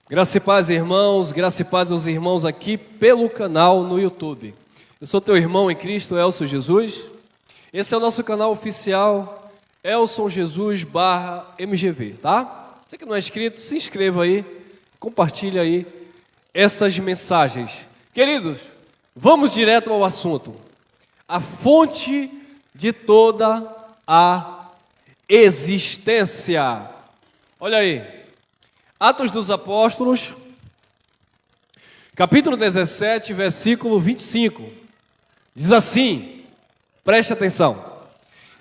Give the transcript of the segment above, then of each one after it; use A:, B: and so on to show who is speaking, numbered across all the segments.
A: Graça e paz, irmãos, graça e paz aos irmãos aqui pelo canal no YouTube. Eu sou teu irmão em Cristo, Elson Jesus. Esse é o nosso canal oficial, Elson Jesus /MGV, tá? Você que não é inscrito, se inscreva aí, compartilha aí essas mensagens. Queridos, vamos direto ao assunto. A fonte de toda a existência. Olha aí. Atos dos Apóstolos, capítulo 17, versículo 25, diz assim, preste atenção: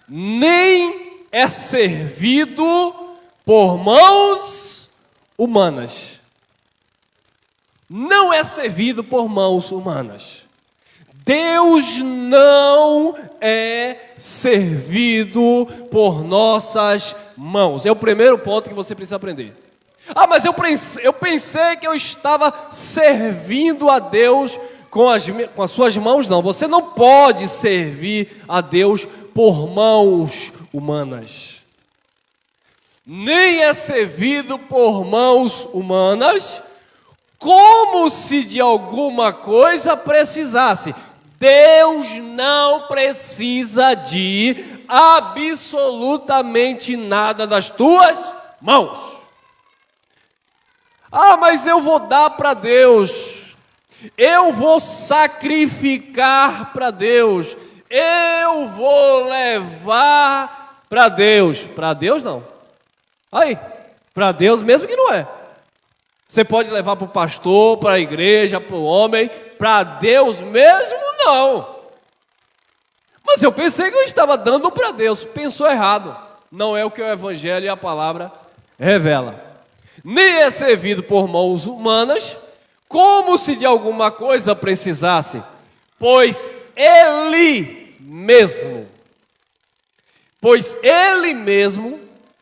A: nem é servido por mãos humanas. Não é servido por mãos humanas. Deus não é servido por nossas mãos. É o primeiro ponto que você precisa aprender. Ah, mas eu pensei que eu estava servindo a Deus com as suas mãos. Não, você não pode servir a Deus por mãos humanas. Nem é servido por mãos humanas, como se de alguma coisa precisasse. Deus não precisa de absolutamente nada das tuas mãos. Ah, mas eu vou dar para Deus, eu vou sacrificar para Deus, eu vou levar para Deus. Para Deus não. Aí, para Deus mesmo que não é. Você pode levar para o pastor, para a igreja, para o homem, para Deus mesmo não. Mas eu pensei que eu estava dando para Deus, pensou errado. Não é o que o Evangelho e a palavra revela. Nem é servido por mãos humanas, como se de alguma coisa precisasse, pois Ele mesmo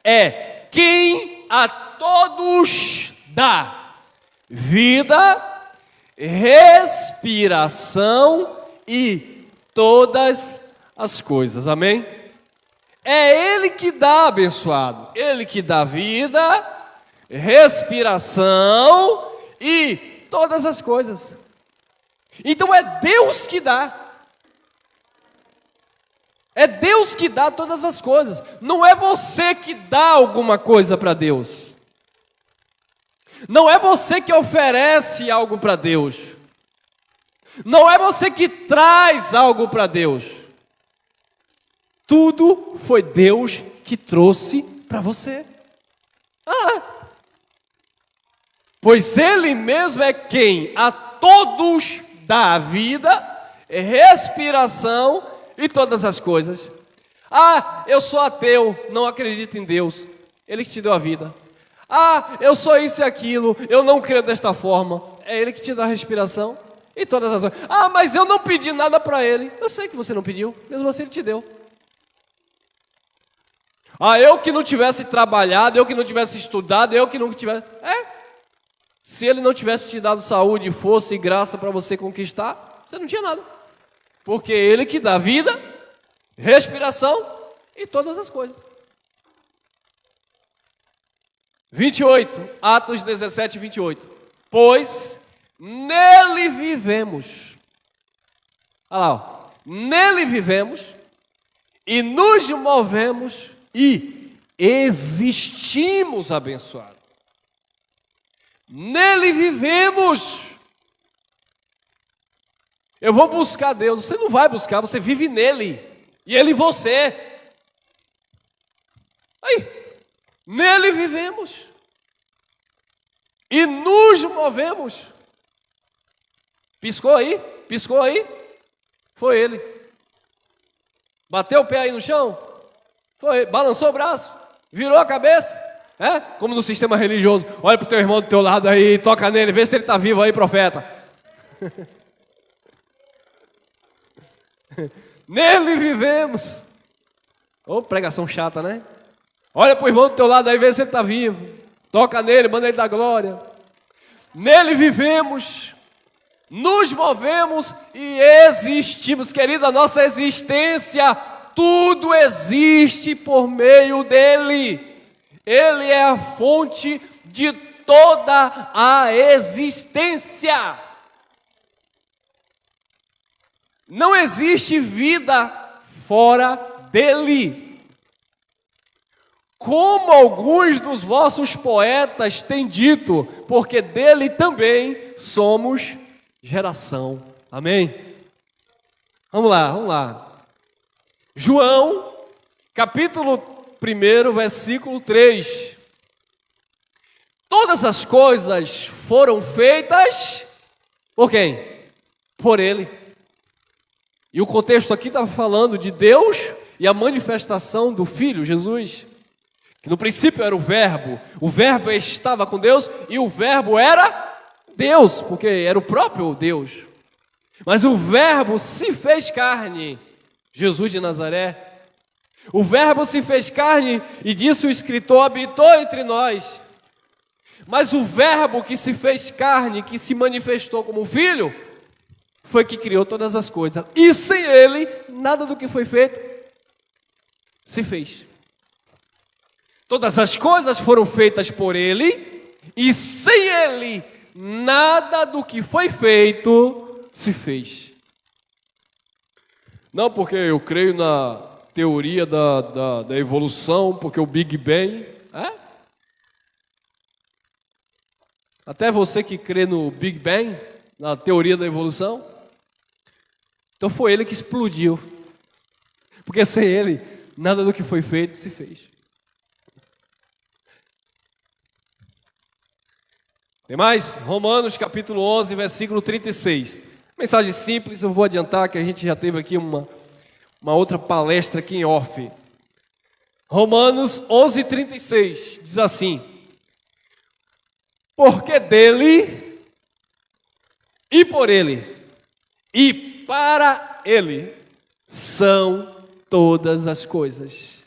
A: é quem a todos dá vida, respiração e todas as coisas, amém? É Ele que dá, abençoado, Ele que dá vida, respiração e todas as coisas. Então é Deus que dá. É Deus que dá todas as coisas. Não é você que dá alguma coisa para Deus. Não é você que oferece algo para Deus. Não é você que traz algo para Deus. Tudo foi Deus que trouxe para você. Pois Ele mesmo é quem a todos dá vida, respiração e todas as coisas. Ah, eu sou ateu, não acredito em Deus. Ele que te deu a vida. Ah, eu sou isso e aquilo, eu não creio desta forma. É Ele que te dá a respiração e todas as coisas. Ah, mas eu não pedi nada para Ele. Eu sei que você não pediu, mesmo assim Ele te deu. Ah, eu que não tivesse trabalhado, eu que não tivesse estudado, eu que não tivesse... Se Ele não tivesse te dado saúde, força e graça para você conquistar, você não tinha nada. Porque Ele que dá vida, respiração e todas as coisas. 28, Atos 17, 28. Pois nele vivemos. Olha lá, ó. Nele vivemos e nos movemos e existimos, abençoados. Nele vivemos. Eu vou buscar Deus. Você não vai buscar, você vive nele. E Ele em você. Aí, nele vivemos. E nos movemos. Piscou aí? Piscou aí? Foi Ele. Bateu o pé aí no chão? Foi Ele. Balançou o braço? Virou a cabeça? Como no sistema religioso. Olha para o teu irmão do teu lado aí, toca nele, vê se ele está vivo aí, profeta. Nele vivemos. Pregação chata, né? Olha para o irmão do teu lado aí, vê se ele está vivo. Toca nele, manda ele dar glória. Nele vivemos, nos movemos e existimos. Querida, a nossa existência, tudo existe por meio dEle. Ele é a fonte de toda a existência. Não existe vida fora dele. Como alguns dos vossos poetas têm dito, porque dele também somos geração. Amém? Vamos lá. João, capítulo 1, versículo 3. Todas as coisas foram feitas por quem? Por ele. E o contexto aqui está falando de Deus e a manifestação do Filho, Jesus. Que no princípio era o Verbo estava com Deus e o Verbo era Deus, porque era o próprio Deus. Mas o Verbo se fez carne, Jesus de Nazaré. O Verbo se fez carne e disse o escritor, habitou entre nós. Mas o Verbo que se fez carne, que se manifestou como Filho, foi que criou todas as coisas. E sem ele, nada do que foi feito se fez. Todas as coisas foram feitas por ele, e sem ele, nada do que foi feito se fez. Não porque eu creio na teoria da evolução, porque o Big Bang... Até você que crê no Big Bang, na teoria da evolução, então foi ele que explodiu. Porque sem ele, nada do que foi feito se fez. Tem mais? Romanos capítulo 11, versículo 36. Mensagem simples, eu vou adiantar que a gente já teve aqui uma outra palestra aqui em off. Romanos 11, 36, diz assim: porque dele, e por ele, e para ele, são todas as coisas.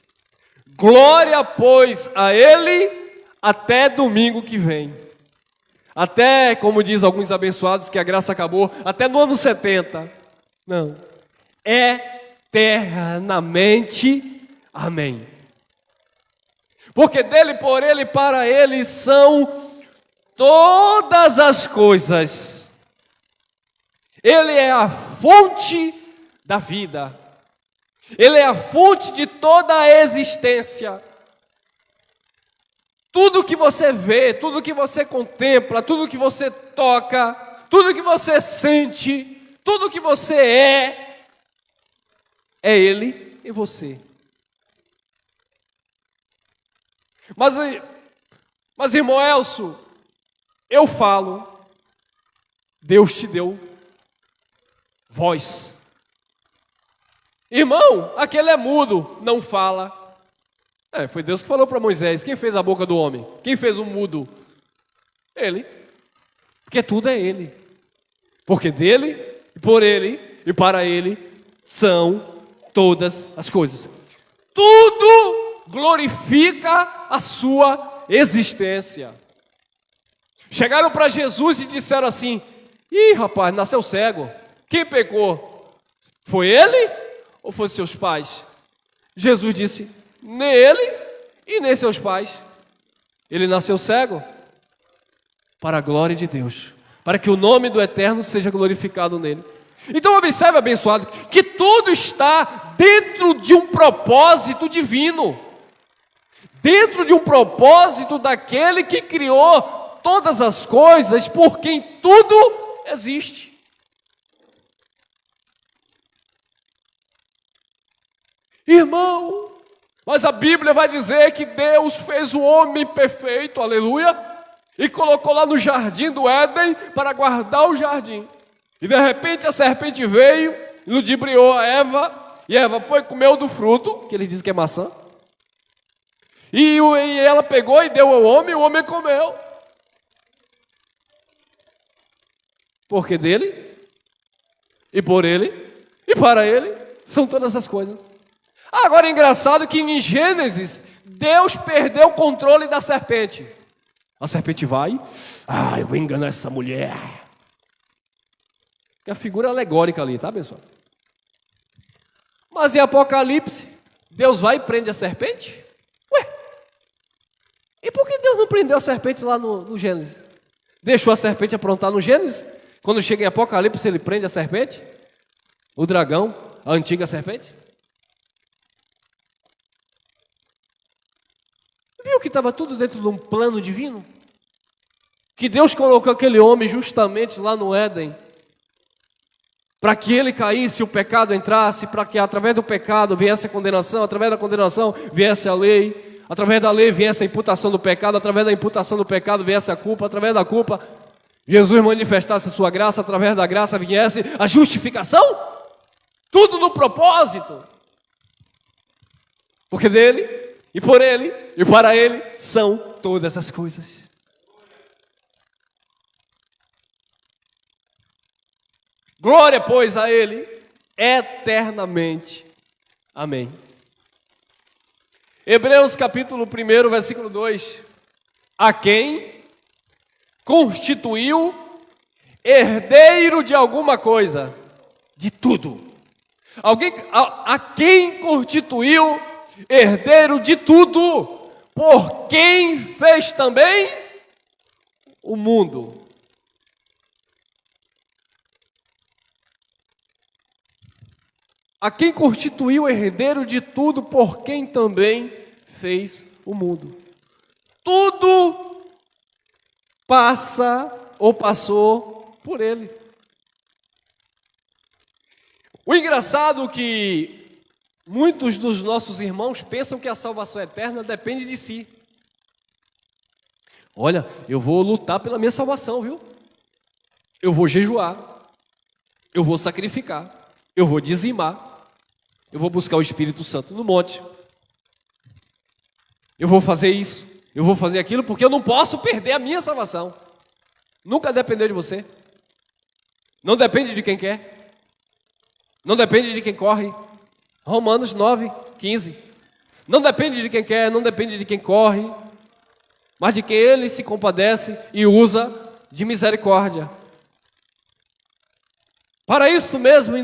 A: Glória, pois, a ele, até domingo que vem. Até, como diz alguns abençoados, que a graça acabou, até no ano 70. Não. Eternamente. Amém. Porque dele, por ele, para ele, são todas as coisas. Ele é a fonte da vida. Ele é a fonte de toda a existência. Tudo que você vê, tudo que você contempla, tudo que você toca, tudo que você sente, tudo que você é Ele e você. Mas irmão Elcio, eu falo, Deus te deu voz. Irmão, aquele é mudo, não fala. Foi Deus que falou para Moisés. Quem fez a boca do homem? Quem fez o mudo? Ele. Porque tudo é Ele. Porque dele, por Ele e para Ele são todas as coisas. Tudo glorifica a sua existência. Chegaram para Jesus e disseram assim: ih, rapaz, nasceu cego. Quem pecou? Foi ele ou foi seus pais? Jesus disse: nem ele e nem seus pais. Ele nasceu cego para a glória de Deus, para que o nome do Eterno seja glorificado nele. Então observe, abençoado, que tudo está dentro de um propósito divino, dentro de um propósito daquele que criou todas as coisas, por quem tudo existe. Irmão, mas a Bíblia vai dizer que Deus fez o homem perfeito, aleluia, e colocou lá no jardim do Éden para guardar o jardim. E de repente a serpente veio, ludibriou a Eva, e Eva foi comer do fruto, que ele diz que é maçã, e ela pegou e deu ao homem, e o homem comeu. Porque dele, e por ele, e para ele, são todas as coisas. Agora é engraçado que em Gênesis, Deus perdeu o controle da serpente. A serpente vai, eu vou enganar essa mulher. É a figura alegórica ali, tá, pessoal? Mas em Apocalipse, Deus vai e prende a serpente? E por que Deus não prendeu a serpente lá no Gênesis? Deixou a serpente aprontar no Gênesis? Quando chega em Apocalipse, ele prende a serpente? O dragão, a antiga serpente? Viu que estava tudo dentro de um plano divino? Que Deus colocou aquele homem justamente lá no Éden, para que ele caísse, o pecado entrasse, para que através do pecado viesse a condenação, através da condenação viesse a lei, através da lei viesse a imputação do pecado, através da imputação do pecado viesse a culpa, através da culpa Jesus manifestasse a sua graça, através da graça viesse a justificação. Tudo no propósito. Porque dele, e por ele, e para ele são todas as coisas. Glória, pois, a ele eternamente. Amém. Hebreus capítulo 1, versículo 2. A quem constituiu herdeiro de alguma coisa, de tudo. A quem constituiu herdeiro de tudo, por quem fez também o mundo. A quem constituiu herdeiro de tudo, por quem também fez o mundo. Tudo passa ou passou por ele. O engraçado é que muitos dos nossos irmãos pensam que a salvação eterna depende de si. Olha, eu vou lutar pela minha salvação, viu? Eu vou jejuar, eu vou sacrificar, eu vou dizimar, eu vou buscar o Espírito Santo no monte. Eu vou fazer isso, eu vou fazer aquilo, porque eu não posso perder a minha salvação. Nunca dependeu de você. Não depende de quem quer. Não depende de quem corre. Romanos 9, 15. Não depende de quem quer, não depende de quem corre, mas de quem ele se compadece e usa de misericórdia. Para isso mesmo,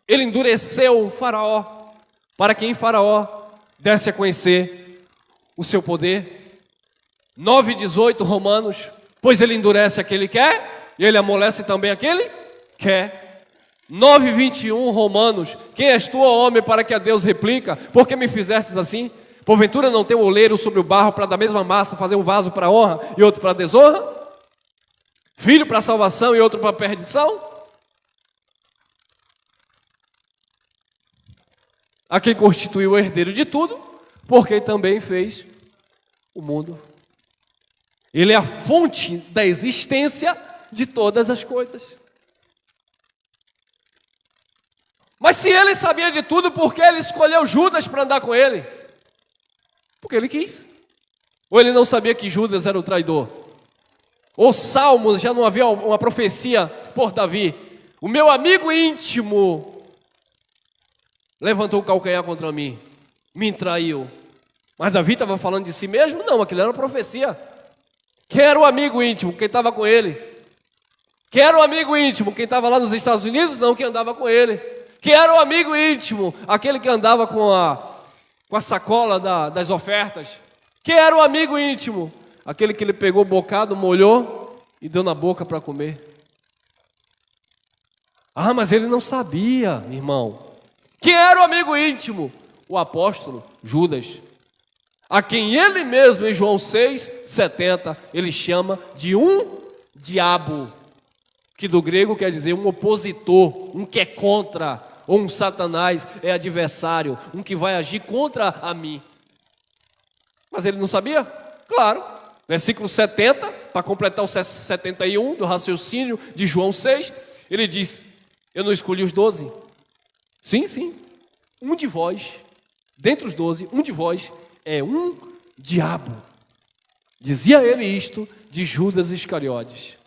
A: ele endureceu o Faraó, para que em Faraó desse a conhecer o seu poder. 9:18 Romanos, pois ele endurece aquele que quer, e ele amolece também aquele que quer. 9:21 Romanos, quem és tu, ó homem, para que a Deus replica? Por que me fizestes assim? Porventura não tem um oleiro sobre o barro para da mesma massa fazer um vaso para honra e outro para desonra? Filho para salvação e outro para perdição? A quem constituiu o herdeiro de tudo, porque também fez o mundo. Ele é a fonte da existência de todas as coisas. Mas se ele sabia de tudo, por que ele escolheu Judas para andar com ele? Porque ele quis. Ou ele não sabia que Judas era o traidor? Ou Salmos, já não havia uma profecia por Davi? O meu amigo íntimo levantou o calcanhar contra mim, me traiu. Mas Davi estava falando de si mesmo? Não, aquilo era uma profecia. Quem era o amigo íntimo? Quem estava com ele. Quem era o amigo íntimo? Quem estava lá nos Estados Unidos? Não, quem andava com ele. Quem era o amigo íntimo? Aquele que andava com a sacola das ofertas. Quem era o amigo íntimo? Aquele que ele pegou o bocado, molhou e deu na boca para comer. Ah, mas ele não sabia, irmão. Quem era o amigo íntimo? O apóstolo Judas, a quem ele mesmo, em João 6:70, ele chama de um diabo, que do grego quer dizer um opositor, um que é contra, ou um Satanás, é adversário, um que vai agir contra a mim. Mas ele não sabia? Claro. Versículo 70, para completar o 71 do raciocínio de João 6, ele diz: eu não escolhi os 12. Sim, um de vós, dentre os 12, um de vós é um diabo. Dizia ele isto de Judas Iscariotes.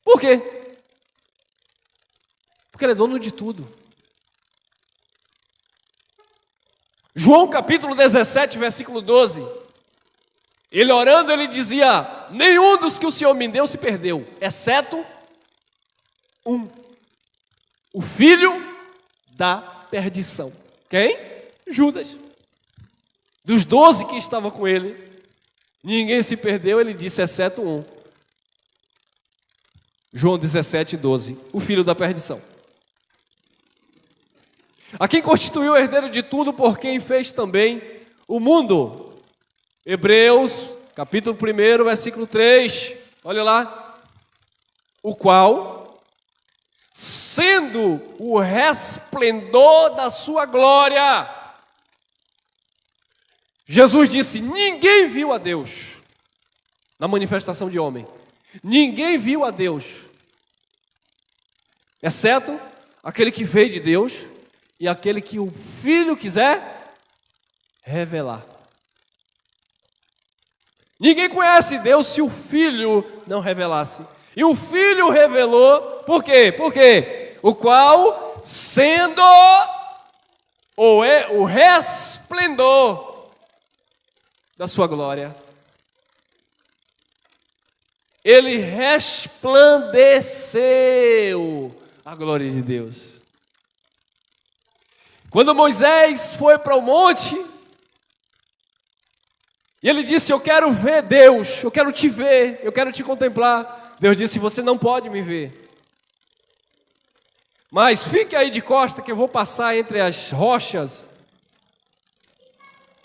A: Por quê? Porque ele é dono de tudo. João capítulo 17, versículo 12. Ele orando, ele dizia: nenhum dos que o Senhor me deu se perdeu, exceto um, o filho da perdição. Quem? Judas. Dos 12 que estavam com ele, Ninguém se perdeu, ele disse, exceto um. João 17:12, o filho da perdição. A quem constituiu o herdeiro de tudo, por quem fez também o mundo. Hebreus, capítulo 1, versículo 3. Olha lá. O qual, sendo o resplendor da sua glória. Jesus disse, ninguém viu a Deus na manifestação de homem. Ninguém viu a Deus, exceto aquele que veio de Deus e aquele que o Filho quiser revelar. Ninguém conhece Deus se o Filho não revelasse. E o Filho revelou, por quê? Porque o qual, sendo o resplendor da sua glória, ele resplandeceu a glória de Deus. Quando Moisés foi para o monte, e ele disse, eu quero ver Deus, eu quero te ver, eu quero te contemplar. Deus disse, você não pode me ver. Mas fique aí de costa que eu vou passar entre as rochas.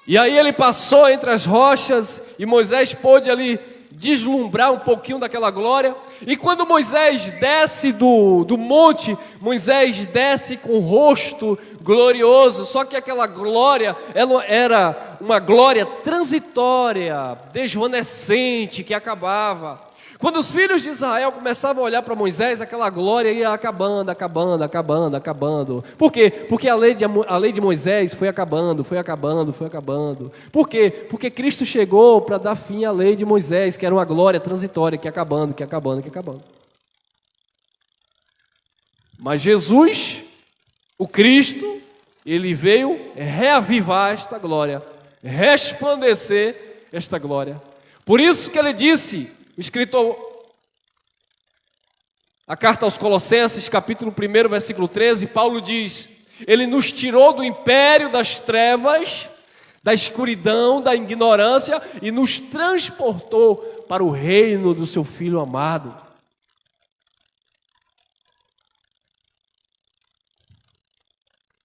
A: E aí ele passou entre as rochas e Moisés pôde ali deslumbrar um pouquinho daquela glória. E quando Moisés desce do monte, Moisés desce com o rosto glorioso, só que aquela glória, ela era uma glória transitória, desvanecente, que acabava. Quando os filhos de Israel começavam a olhar para Moisés, aquela glória ia acabando. Por quê? Porque a lei de Moisés foi acabando. Por quê? Porque Cristo chegou para dar fim à lei de Moisés, que era uma glória transitória, que ia acabando. Mas Jesus, o Cristo, ele veio reavivar esta glória, resplandecer esta glória. Por isso que ele disse, o escritor, a carta aos Colossenses, capítulo 1, versículo 13, Paulo diz, ele nos tirou do império das trevas, da escuridão, da ignorância e nos transportou para o reino do seu Filho amado.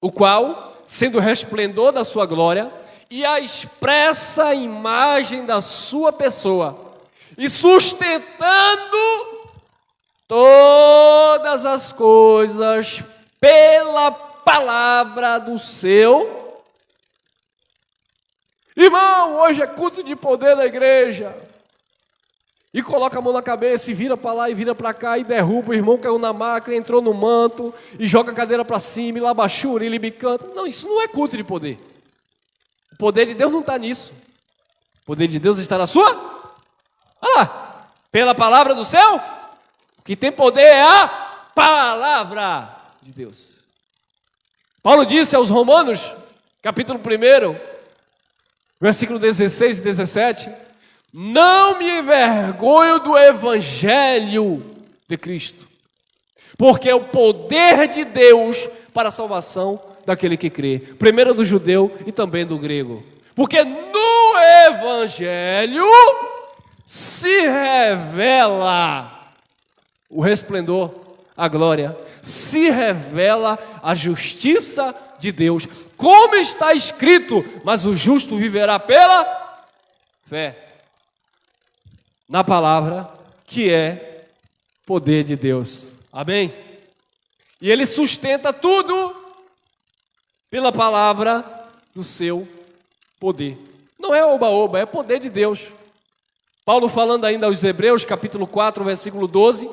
A: O qual, sendo o resplendor da sua glória e a expressa imagem da sua pessoa, e sustentando todas as coisas pela palavra do seu. Irmão, hoje é culto de poder na igreja. E coloca a mão na cabeça e vira para lá e vira para cá e derruba. O irmão caiu na maca, entrou no manto e joga a cadeira para cima e lá baixura e ele canta. Não, isso não é culto de poder. O poder de Deus não está nisso. O poder de Deus está na sua. Olha lá, pela palavra do céu, o que tem poder é a palavra de Deus. Paulo disse aos Romanos, capítulo 1, versículo 16 e 17, não me envergonho do evangelho de Cristo, porque é o poder de Deus para a salvação daquele que crê, primeiro do judeu e também do grego, porque no evangelho se revela o resplendor, a glória, se revela a justiça de Deus, como está escrito, mas o justo viverá pela fé, na palavra que é poder de Deus, amém? E ele sustenta tudo pela palavra do seu poder, não é oba-oba, é poder de Deus. Paulo falando ainda aos Hebreus, capítulo 4, versículo 12,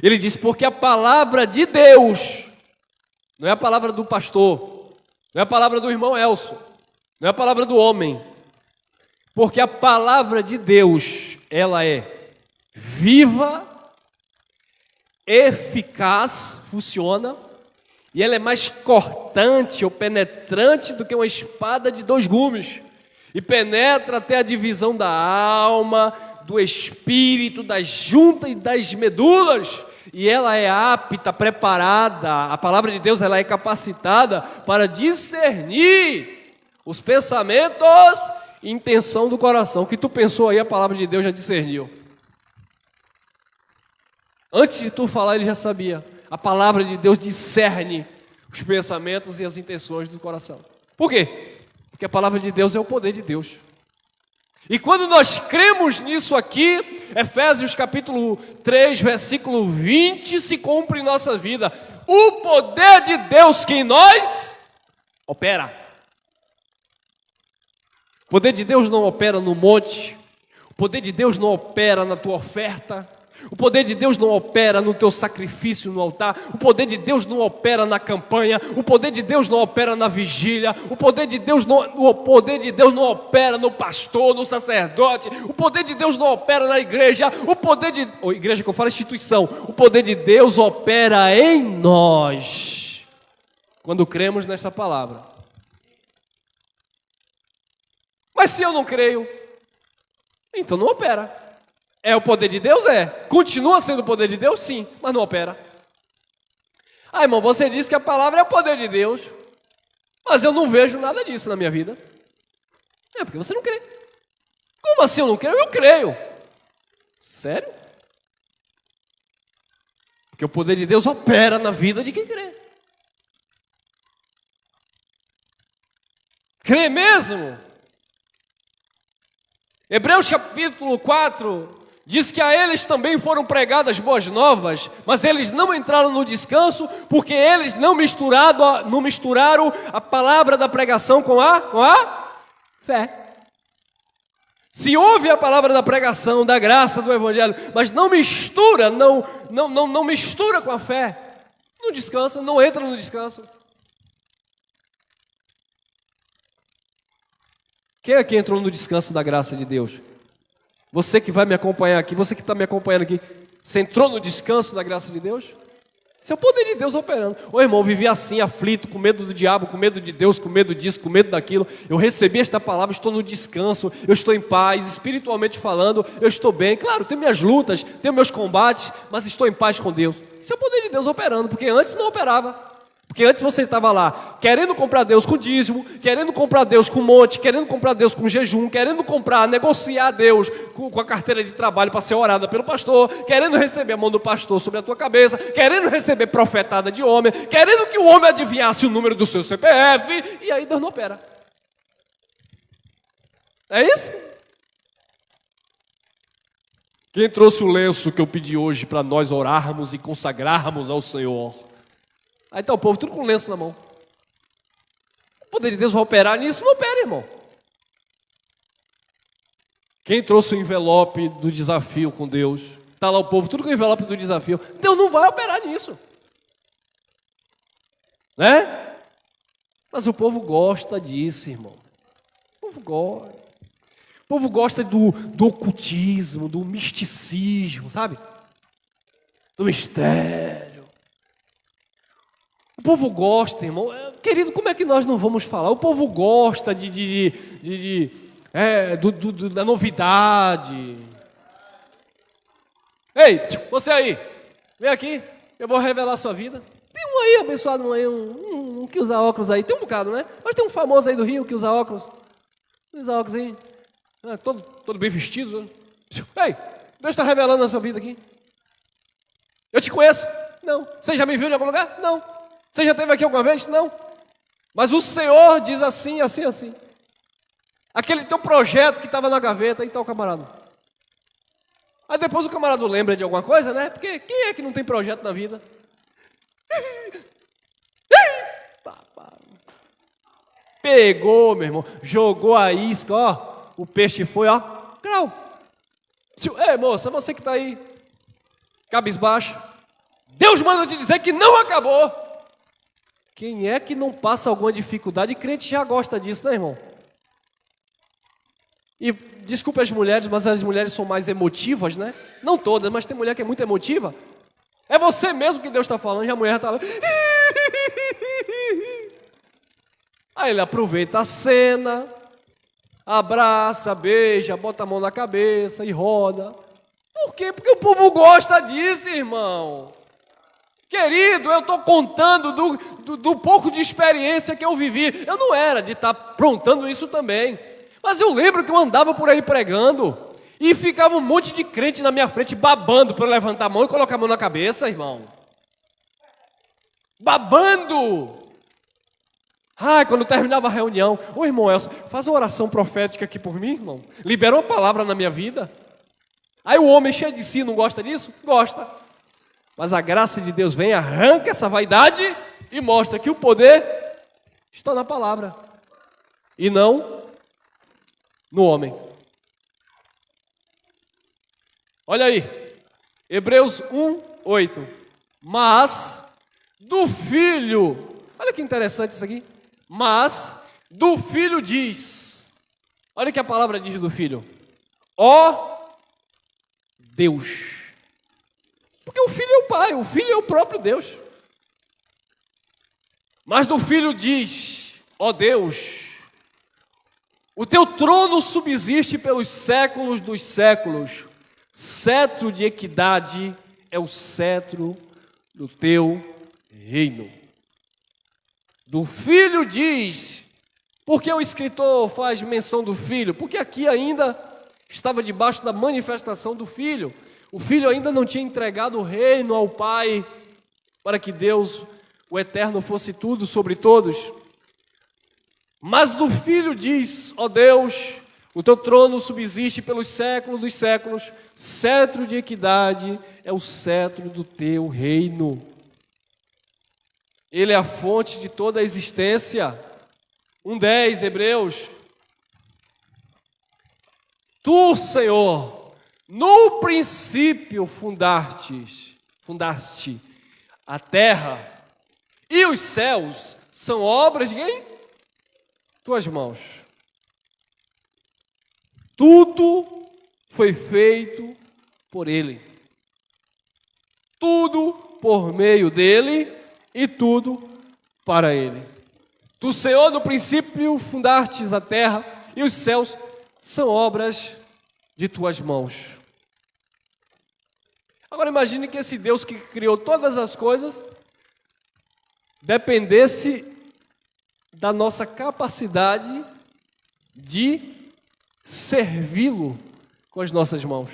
A: ele diz, porque a palavra de Deus, não é a palavra do pastor, não é a palavra do irmão Elcio, não é a palavra do homem, porque a palavra de Deus, ela é viva, eficaz, funciona, e ela é mais cortante ou penetrante do que uma espada de 2 gumes, e penetra até a divisão da alma, do espírito, das juntas e das medulas, e ela é apta, preparada, a palavra de Deus ela é capacitada para discernir os pensamentos intenção do coração. O que tu pensou aí, a palavra de Deus já discerniu. Antes de tu falar, ele já sabia. A palavra de Deus discerne os pensamentos e as intenções do coração. Por quê? Porque a palavra de Deus é o poder de Deus. E quando nós cremos nisso aqui, Efésios capítulo 3, versículo 20, se cumpre em nossa vida. O poder de Deus que em nós opera. O poder de Deus não opera no monte. O poder de Deus não opera na tua oferta. O poder de Deus não opera no teu sacrifício no altar. O poder de Deus não opera na campanha. O poder de Deus não opera na vigília. O poder de Deus não opera no pastor, no sacerdote. O poder de Deus não opera na igreja. Igreja que eu falo é instituição. O poder de Deus opera em nós quando cremos nessa palavra. Mas se eu não creio, então não opera. É o poder de Deus? É. Continua sendo o poder de Deus? Sim, mas não opera. Ah, irmão, você disse que a palavra é o poder de Deus, mas eu não vejo nada disso na minha vida. É porque você não crê. Como assim eu não creio? Eu creio. Sério? Porque o poder de Deus opera na vida de quem crê. Crê mesmo? Hebreus capítulo 4 diz que a eles também foram pregadas boas novas, mas eles não entraram no descanso, porque eles não misturaram a palavra da pregação com a fé. Se ouve a palavra da pregação, da graça do evangelho, mas não mistura, não mistura com a fé, não descansa, não entra no descanso. Quem aqui entrou no descanso da graça de Deus? Você que vai me acompanhar aqui, você que está me acompanhando aqui, você entrou no descanso da graça de Deus? Esse é o poder de Deus operando. Ô irmão, eu vivi assim, aflito, com medo do diabo, com medo de Deus, com medo disso, com medo daquilo. Eu recebi esta palavra, estou no descanso, eu estou em paz, espiritualmente falando, eu estou bem. Claro, tenho minhas lutas, tenho meus combates, mas estou em paz com Deus. Esse é o poder de Deus operando, porque antes não operava. Porque antes você estava lá, querendo comprar Deus com dízimo, querendo comprar Deus com monte, querendo comprar Deus com jejum, querendo negociar Deus com a carteira de trabalho para ser orada pelo pastor, querendo receber a mão do pastor sobre a tua cabeça, querendo receber profetada de homem, querendo que o homem adivinhasse o número do seu CPF, e aí Deus não opera. É isso? Quem trouxe o lenço que eu pedi hoje para nós orarmos e consagrarmos ao Senhor? Aí está o povo tudo com lenço na mão. O poder de Deus vai operar nisso? Não opera, irmão. Quem trouxe o envelope do desafio com Deus? Está lá o povo tudo com o envelope do desafio. Deus não vai operar nisso. Né? Mas o povo gosta disso, irmão. O povo gosta. O povo gosta do ocultismo, do misticismo, sabe? Do mistério. O povo gosta, irmão. Querido, como é que nós não vamos falar? O povo gosta da novidade. Ei, você aí, vem aqui, eu vou revelar a sua vida. Tem um aí, abençoado, um que usa óculos aí. Tem um bocado, né? Mas tem um famoso aí do Rio que usa óculos. Usa óculos aí. Todo bem vestido. Né? Ei, Deus está revelando a sua vida aqui. Eu te conheço? Não. Você já me viu em algum lugar? Não. Você já esteve aqui alguma vez? Não. Mas o Senhor diz assim, assim, assim. Aquele teu projeto que estava na gaveta, aí está o camarada. Aí depois o camarada lembra de alguma coisa, né? Porque quem é que não tem projeto na vida? Pegou, meu irmão, jogou a isca, ó. O peixe foi, ó. Grau. Ei, moça, você que está aí, cabisbaixo. Deus manda te dizer que não acabou. Quem é que não passa alguma dificuldade? Crente já gosta disso, né, irmão? E desculpe as mulheres, mas as mulheres são mais emotivas, né? Não todas, mas tem mulher que é muito emotiva. É você mesmo que Deus está falando, e a mulher está lá. Aí ele aproveita a cena, abraça, beija, bota a mão na cabeça e roda. Por quê? Porque o povo gosta disso, irmão. Querido, eu estou contando do pouco de experiência que eu vivi. Eu não era de estar aprontando isso também. Mas eu lembro que eu andava por aí pregando e ficava um monte de crente na minha frente babando para eu levantar a mão e colocar a mão na cabeça, irmão. Babando! Ai, quando terminava a reunião, ô irmão Elcio, faz uma oração profética aqui por mim, irmão. Libera uma palavra na minha vida. Aí o homem cheio de si não gosta disso? Gosta. Mas a graça de Deus vem, arranca essa vaidade e mostra que o poder está na palavra e não no homem. Olha aí, Hebreus 1:8. Mas do Filho, olha que interessante isso aqui. Mas do Filho diz, olha o que a palavra diz do Filho: ó Deus. Porque o Filho é o Pai, o Filho é o próprio Deus. Mas do Filho diz: ó Deus, o teu trono subsiste pelos séculos dos séculos, cetro de equidade é o cetro do teu reino. Do Filho diz, por que o escritor faz menção do Filho? Porque aqui ainda estava debaixo da manifestação do Filho. O Filho ainda não tinha entregado o reino ao Pai, para que Deus, o Eterno, fosse tudo sobre todos. Mas do Filho diz: ó Deus, o teu trono subsiste pelos séculos dos séculos, cetro de equidade é o cetro do teu reino. Ele é a fonte de toda a existência. 1:10, Hebreus. Tu, Senhor, no princípio fundaste a terra, e os céus são obras de quem? Tuas mãos. Tudo foi feito por Ele. Tudo por meio dEle e tudo para Ele. Tu, Senhor, no princípio fundastes a terra, e os céus são obras de tuas mãos. Agora imagine que esse Deus que criou todas as coisas dependesse da nossa capacidade de servi-lo com as nossas mãos.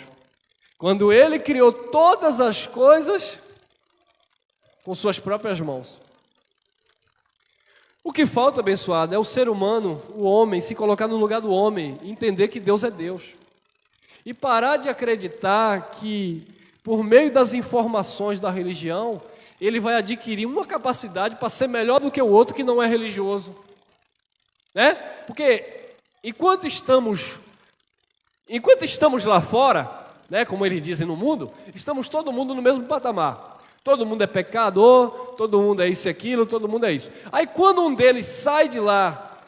A: Quando Ele criou todas as coisas com suas próprias mãos. O que falta, abençoado, é o ser humano, o homem, se colocar no lugar do homem, entender que Deus é Deus. E parar de acreditar que, por meio das informações da religião, ele vai adquirir uma capacidade para ser melhor do que o outro que não é religioso. Né? Porque enquanto estamos lá fora, né, como eles dizem no mundo, estamos todo mundo no mesmo patamar. Todo mundo é pecador, todo mundo é isso e aquilo, todo mundo é isso. Aí quando um deles sai de lá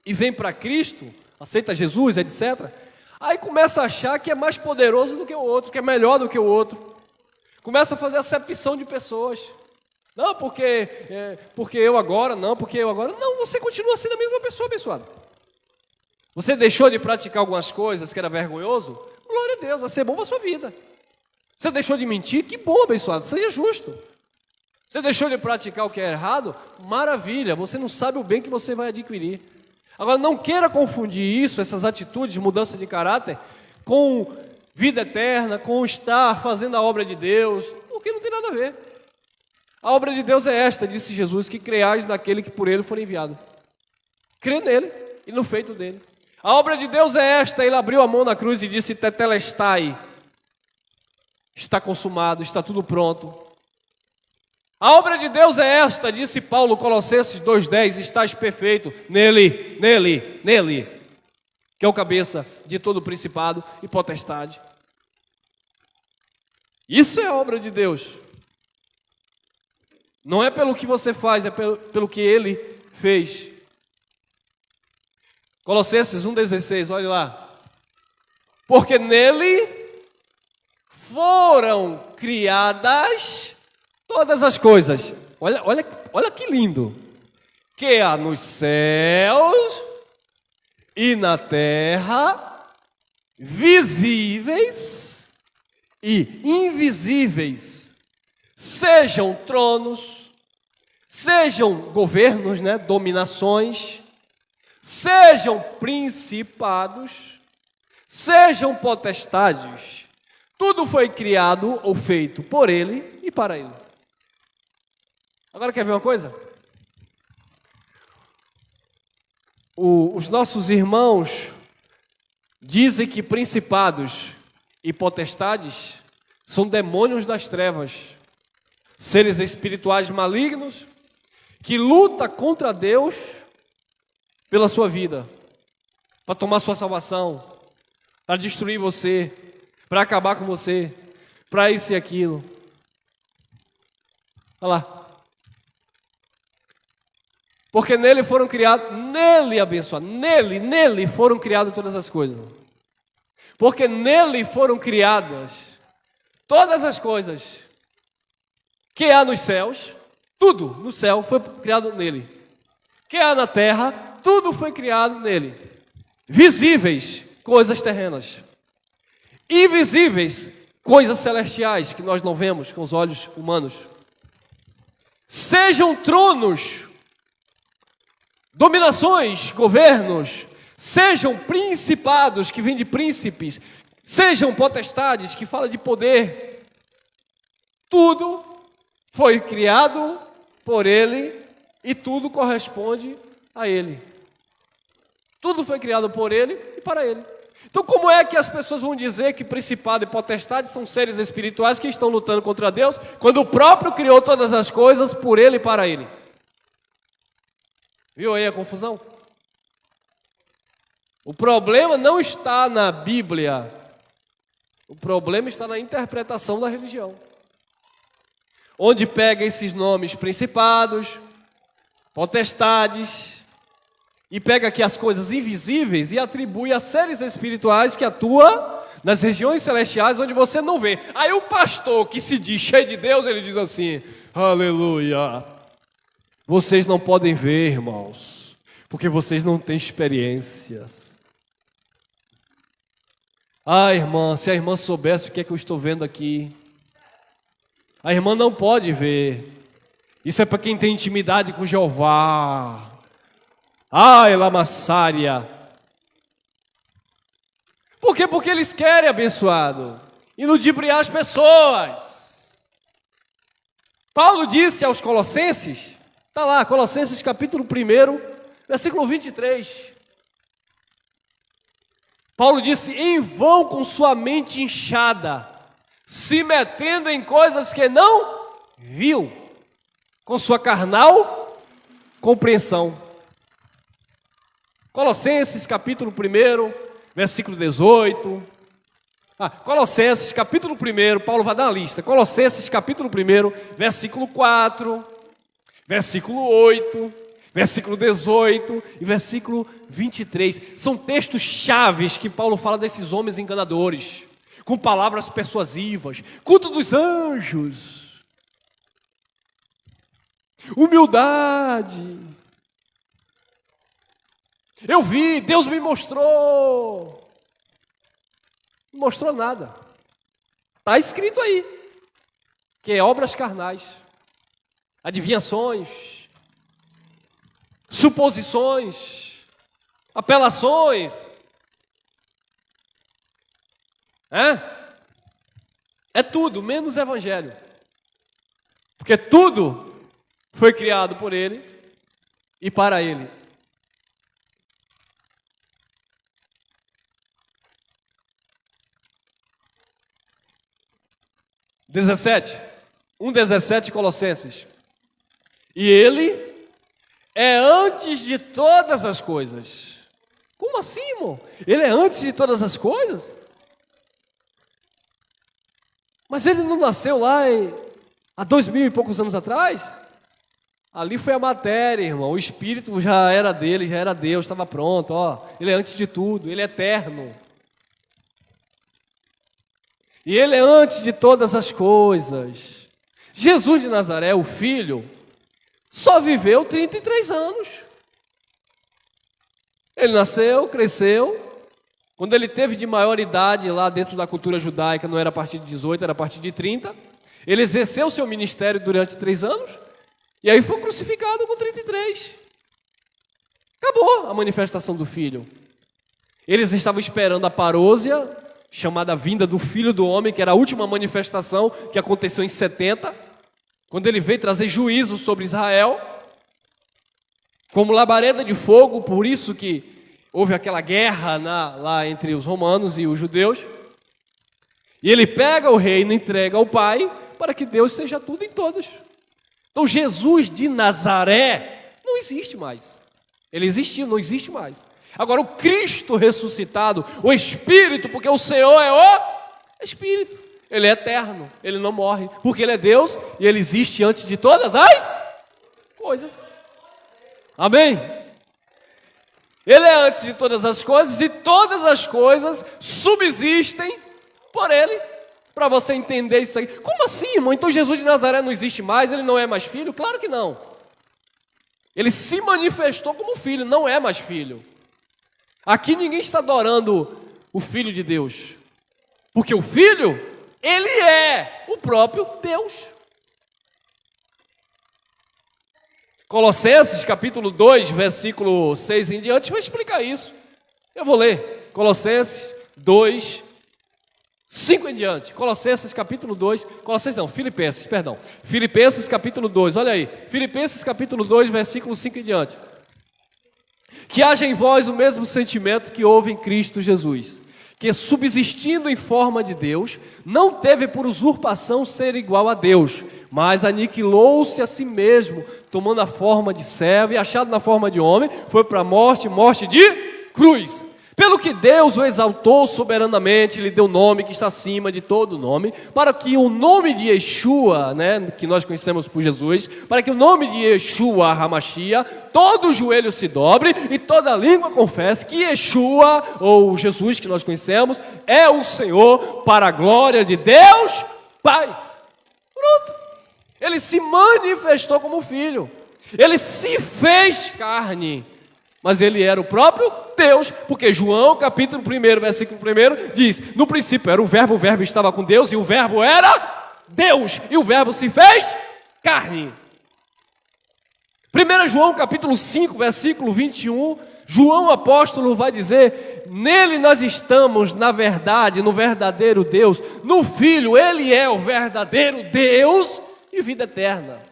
A: e vem para Cristo, aceita Jesus, etc., aí começa a achar que é mais poderoso do que o outro, que é melhor do que o outro. Começa a fazer acepção de pessoas. Não, porque eu agora, não, porque eu agora. Não, você continua sendo a mesma pessoa, abençoado. Você deixou de praticar algumas coisas que era vergonhoso? Glória a Deus, vai ser bom para a sua vida. Você deixou de mentir? Que bom, abençoado, seja justo. Você deixou de praticar o que é errado? Maravilha, você não sabe o bem que você vai adquirir. Agora, não queira confundir isso, essas atitudes de mudança de caráter, com vida eterna, com estar fazendo a obra de Deus, porque não tem nada a ver. A obra de Deus é esta, disse Jesus, que creais naquele que por Ele for enviado. Crê nele e no feito dele. A obra de Deus é esta, Ele abriu a mão na cruz e disse, tetelestai, está consumado, está tudo pronto. A obra de Deus é esta, disse Paulo, Colossenses 2:10, estás perfeito nele, que é o cabeça de todo o principado e potestade. Isso é a obra de Deus. Não é pelo que você faz, é pelo que Ele fez. Colossenses 1:16, olha lá. Porque nele foram criadas todas as coisas. Olha que lindo. Que há nos céus e na terra, visíveis e invisíveis, sejam tronos, sejam governos, né, dominações, sejam principados, sejam potestades, tudo foi criado ou feito por Ele e para Ele. Agora quer ver uma coisa? Os nossos irmãos dizem que principados e potestades são demônios das trevas, seres espirituais malignos que lutam contra Deus pela sua vida, para tomar sua salvação, para destruir você, para acabar com você, para isso e aquilo. Olha lá. Porque nele foram criados, nele abençoado, nele foram criadas todas as coisas. Porque nele foram criadas todas as coisas que há nos céus, tudo no céu foi criado nele. Que há na terra, tudo foi criado nele. Visíveis, coisas terrenas. Invisíveis, coisas celestiais que nós não vemos com os olhos humanos. Sejam tronos, dominações, governos, sejam principados, que vêm de príncipes, sejam potestades, que fala de poder. Tudo foi criado por Ele e tudo corresponde a Ele. Tudo foi criado por Ele e para Ele. Então como é que as pessoas vão dizer que principado e potestade são seres espirituais que estão lutando contra Deus, quando o próprio criou todas as coisas por Ele e para Ele? Viu aí a confusão? O problema não está na Bíblia. O problema está na interpretação da religião. Onde pega esses nomes principados, potestades, e pega aqui as coisas invisíveis e atribui a seres espirituais que atuam nas regiões celestiais onde você não vê. Aí o pastor que se diz cheio de Deus, ele diz assim, aleluia. Vocês não podem ver, irmãos, porque vocês não têm experiências. Ah, irmã, se a irmã soubesse o que é que eu estou vendo aqui. A irmã não pode ver. Isso é para quem tem intimidade com Jeová. Ai, lamassária. Por quê? Porque eles querem, abençoado, e ludibriar as pessoas. Paulo disse aos Colossenses, está lá, Colossenses capítulo 1, versículo 23. Paulo disse, em vão com sua mente inchada, se metendo em coisas que não viu, com sua carnal compreensão. Colossenses capítulo 1, versículo 18. Colossenses capítulo 1, Paulo vai dar uma lista. Colossenses capítulo 1, versículo 4, versículo 8, versículo 18 e versículo 23. São textos chaves que Paulo fala desses homens enganadores, com palavras persuasivas, culto dos anjos, humildade. Eu vi, Deus me mostrou. Não mostrou nada. Está escrito aí, que é obras carnais, adivinhações, suposições, apelações. É tudo, menos evangelho. Porque tudo foi criado por Ele e para Ele. Um 17 Colossenses. E Ele é antes de todas as coisas. Como assim, irmão? Ele é antes de todas as coisas? Mas Ele não nasceu lá há 2000 e poucos anos atrás? Ali foi a matéria, irmão. O Espírito já era dele, já era Deus, estava pronto. Ele é antes de tudo, Ele é eterno. E Ele é antes de todas as coisas. Jesus de Nazaré, o Filho, só viveu 33 anos. Ele nasceu, cresceu. Quando ele teve de maior idade lá dentro da cultura judaica, não era a partir de 18, era a partir de 30. Ele exerceu o seu ministério durante 3 anos. E aí foi crucificado com 33. Acabou a manifestação do Filho. Eles estavam esperando a parousia, chamada vinda do Filho do Homem, que era a última manifestação que aconteceu em 70, quando ele veio trazer juízo sobre Israel, como labareda de fogo. Por isso que houve aquela guerra lá entre os romanos e os judeus. E ele pega o reino e entrega ao Pai, para que Deus seja tudo em todos. Então Jesus de Nazaré não existe mais. Ele existiu, não existe mais. Agora o Cristo ressuscitado, o Espírito, porque o Senhor é o Espírito. Ele é eterno, ele não morre, porque ele é Deus e ele existe antes de todas as coisas. Amém? Ele é antes de todas as coisas e todas as coisas subsistem por ele. Para você entender isso aí. Como assim, irmão? Então Jesus de Nazaré não existe mais, ele não é mais filho? Claro que não. Ele se manifestou como filho, não é mais filho. Aqui ninguém está adorando o Filho de Deus, porque o Filho, ele é o próprio Deus. Colossenses capítulo 2, versículo 6 em diante, vai explicar isso. Eu vou ler, Colossenses 2, 5 em diante. Colossenses capítulo 2, Filipenses capítulo 2, olha aí. Filipenses capítulo 2, versículo 5 em diante. Que haja em vós o mesmo sentimento que houve em Cristo Jesus, que subsistindo em forma de Deus, não teve por usurpação ser igual a Deus, mas aniquilou-se a si mesmo, tomando a forma de servo e achado na forma de homem, foi para a morte, morte de cruz. Pelo que Deus o exaltou soberanamente, lhe deu nome que está acima de todo nome, para que o nome de Yeshua, que nós conhecemos por Jesus, para que o nome de Yeshua HaMashiach, todo joelho se dobre e toda língua confesse que Yeshua, ou Jesus que nós conhecemos, é o Senhor, para a glória de Deus Pai. Pronto. Ele se manifestou como filho, ele se fez carne, mas ele era o próprio Deus, porque João capítulo 1, versículo 1 diz: no princípio era o verbo estava com Deus e o verbo era Deus, e o verbo se fez carne. 1 João capítulo 5, versículo 21, João apóstolo vai dizer: nele nós estamos na verdade, no verdadeiro Deus, no Filho, ele é o verdadeiro Deus e vida eterna.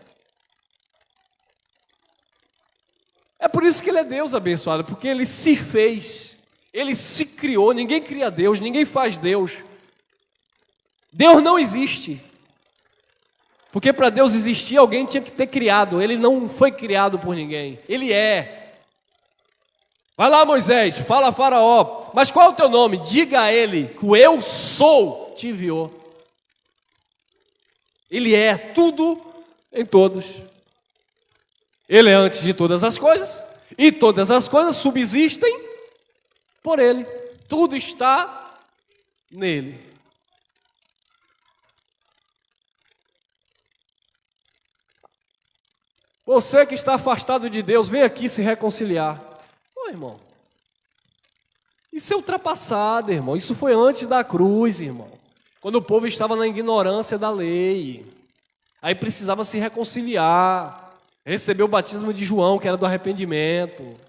A: É por isso que ele é Deus abençoado, porque ele se fez, ele se criou. Ninguém cria Deus, ninguém faz Deus. Deus não existe, porque para Deus existir alguém tinha que ter criado. Ele não foi criado por ninguém, ele é. Vai lá, Moisés, fala a Faraó, mas qual é o teu nome? Diga a ele que o eu sou te enviou. Ele é tudo em todos. Ele é antes de todas as coisas, e todas as coisas subsistem por ele. Tudo está nele. Você que está afastado de Deus, vem aqui se reconciliar. Ô, irmão, isso é ultrapassado, irmão. Isso foi antes da cruz, irmão. Quando o povo estava na ignorância da lei. Aí precisava se reconciliar. Recebeu o batismo de João, que era do arrependimento.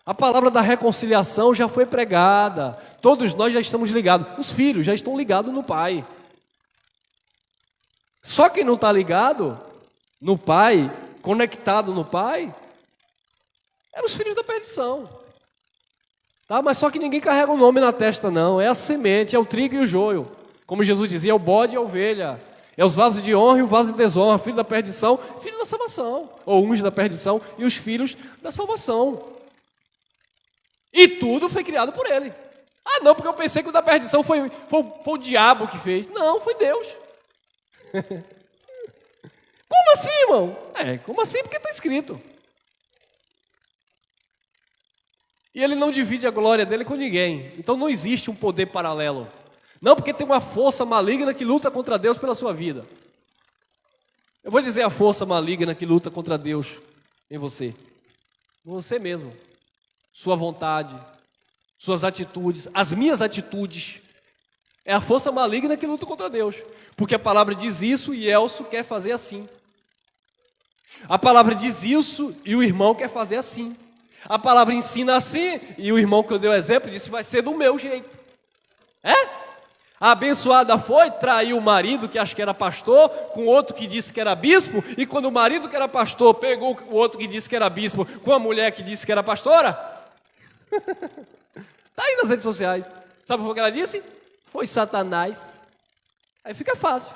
A: A palavra da reconciliação já foi pregada. Todos nós já estamos ligados. Os filhos já estão ligados no Pai. Só quem não está ligado no Pai, conectado no Pai, eram os filhos da perdição. Tá? Mas só que ninguém carrega o nome na testa, não. É a semente, é o trigo e o joio. Como Jesus dizia, é o bode e a ovelha. É os vasos de honra e o vaso de desonra, filho da perdição, filho da salvação. Ou uns da perdição e os filhos da salvação. E tudo foi criado por ele. Ah, não, porque eu pensei que o da perdição foi o diabo que fez. Não, foi Deus. Como assim, irmão? Como assim? Porque está escrito. E ele não divide a glória dele com ninguém. Então não existe um poder paralelo. Não, porque tem uma força maligna que luta contra Deus pela sua vida. Eu vou dizer a força maligna que luta contra Deus em você. Você mesmo. Sua vontade, suas atitudes, as minhas atitudes. É a força maligna que luta contra Deus. Porque a palavra diz isso e Elcio quer fazer assim. A palavra diz isso e o irmão quer fazer assim. A palavra ensina assim, e o irmão que eu dei o exemplo disse, vai ser do meu jeito. A abençoada foi, traiu o marido, que acho que era pastor, com outro que disse que era bispo, e quando o marido que era pastor pegou o outro que disse que era bispo, com a mulher que disse que era pastora, está aí nas redes sociais. Sabe o que ela disse? Foi Satanás. Aí fica fácil.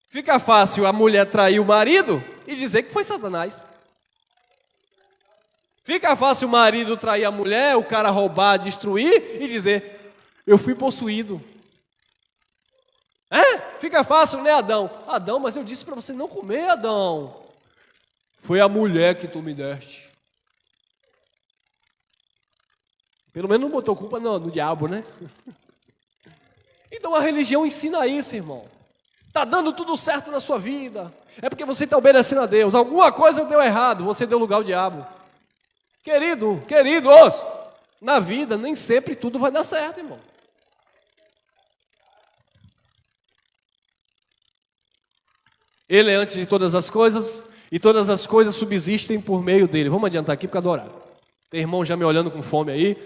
A: Fica fácil a mulher trair o marido e dizer que foi Satanás. Fica fácil o marido trair a mulher, o cara roubar, destruir e dizer, eu fui possuído. Fica fácil, né, Adão? Adão, mas eu disse para você não comer, Adão. Foi a mulher que tu me deste. Pelo menos não botou culpa no diabo, né? Então a religião ensina isso, irmão. Está dando tudo certo na sua vida. É porque você está obedecendo a Deus. Alguma coisa deu errado, você deu lugar ao diabo. Queridos, na vida nem sempre tudo vai dar certo, irmão. Ele é antes de todas as coisas, e todas as coisas subsistem por meio dele. Vamos adiantar aqui por causa do horário. Tem irmão já me olhando com fome aí.